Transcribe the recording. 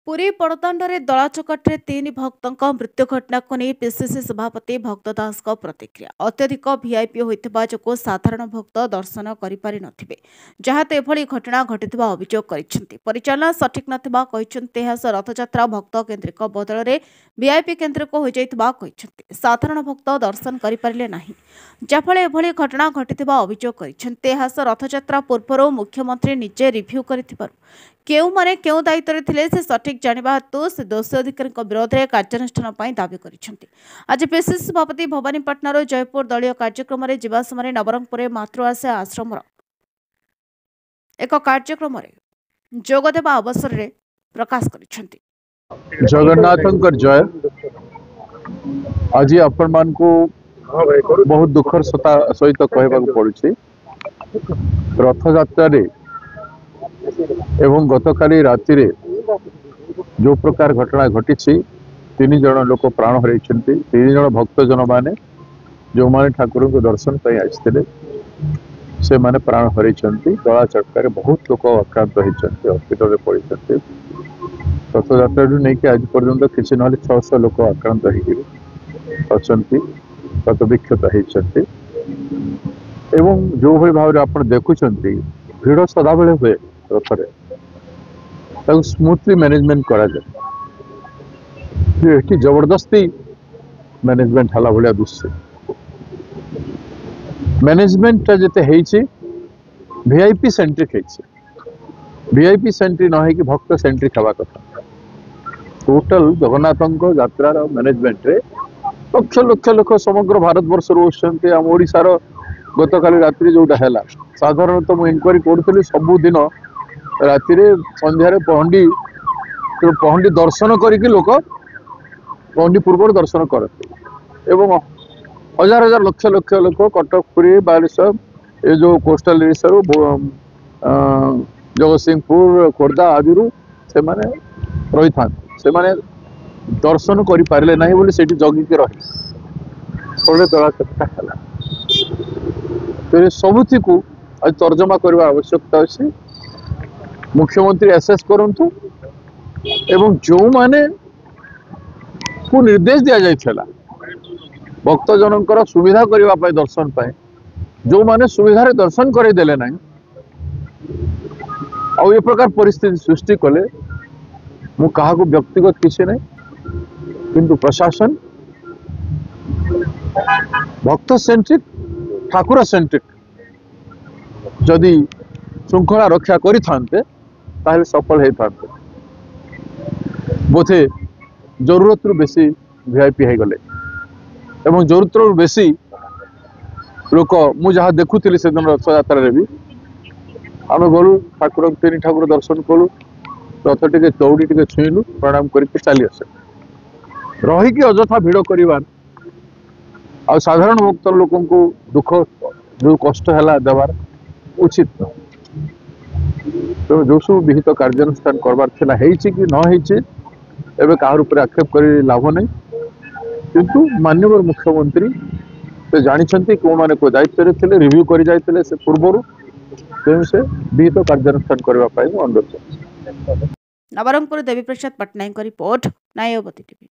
पुरी बड़दाण्डे दलाचकटे तीन भक्तों मृत्यु घटना को नहीं पीसीसी सभापति भक्त दास प्रतिक्रिया। अत्यधिक वीआईपी होता जो साधारण भक्त दर्शन करें जहाँ एभली घटना घटी अभियोग कर परिचालना सठिक नथिबा रथयात्रा भक्त केन्द्रिक बदल में वीआईपी केन्द्रिक हो जाता साधारण भक्त दर्शन करें ना जहाँफल एभली घटना घटी अभियोग कर रथयात्रा पूर्व मुख्यमंत्री निजे रिव्यू कर केउमाने केउ दायित्व थिले से सठिक जानिबा हेतु से दोषी अधिकारी विरोध में कार्यानुष्ठान पई दाबी करिसेंति। आज पीसीसी सभापति भवानीपाटनार जयपुर दलीय कार्यक्रम में जीवा समय नवरंगपुर मातृआशा आश्रम एक कार्यक्रम में जोगदेवा अवसर में प्रकाश करिसेंति। जगन्नाथ जय। आज आपण मान को बहुत दुखर सहित कहवा पड़ुछि रथ यात्रा एवं गतकाली राति जो प्रकार घटना घटी तीन जन लोक प्राण हर तीन जन भक्तजन माने जो माने ठाकुर को दर्शन पर आसते से माने प्राण हर दला चटकार बहुत लोक आक्रांत होती हस्पिटाल पड़ते रथ यात्रा नहीं कि आज पर्यंत किसी ना 600 लोक आक्रांत अच्छा क्षत विक्षत होती जो भाई भाव आप देखुं भिड़ सदा बेले हुए रथरे स्मूथली मैनेजमेंट करा जाए ये जबरदस्ती मैनेजमेंट हला भाया दुश्य मैनेजमेंट जिते वीआईपी सेंट्रिक वीआईपी सेंट्रिक न कि भक्त सेंट्रिक हवा कथा टोटल जगन्नाथ यात्रार मैनेजमेंट रे लक्ष लक्ष लोक समग्र भारत वर्ष आम ओडिशार गतकाली रात्रि जोटा है साधारणतः मुझे इनक्वारी करूँ सबुदिन राति संध्यारे पहंडी दर्शन करके लोक पहंडी पूर्व दर्शन करते एवं हजार हजार लक्ष लक्ष लोक कटक पुरी बालेश्वर ये जो कोस्टल एरिया जगतसिंहपुर खोर्धा आदि से माने रही था से माने दर्शन कर पारे ना बोली से जगिकी रही दला चक्का है सबुति को आज तर्जमा करने आवश्यकता अच्छी मुख्यमंत्री एसेस करंतु एवं जो माने को निर्देश दिया जाइछला भक्त जनकर सुविधा करबा पय दर्शन पाए जो माने सुविधा रे दर्शन करे देले नाही आ ये प्रकार परिस्थिति सृष्टि कले मु कहा को व्यक्तिगत किसी नहीं किंतु प्रशासन भक्त सेंट्रिक ठाकुर सेंट्रिक जदि श्रृंखला रक्षा करि थांते ताहले सफल हे थांते बोथे जरूरत रु बेसी वीआईपी है गले एवं जरूरत रु बेसी लोक मु जहाँ देखुली से दिन रथ यात्रा भी आम गलु ठाकुर तीन ठाकुर दर्शन कलु रथ टे दौड़ी टे छुईलु प्रणाम करके चली आसे रहीकि अजथा भिड़ कर साधारण भक्त लोक दुख जो कष्ट है देवार उचित तो जो सब विहित कार्यानुष्ठान करवार थिला कि न एवं कहार आक्षेप कर लाभ नहीं किंतु माननीय मुख्यमंत्री से जानी कौ मैंने कोई दायित्व थे रिव्यू कर जाते से पूर्व से विहित कार्यानुष्ठान करने अनुरोध। Nabarangpur Devi Prasad Patnaik report नायवती TV.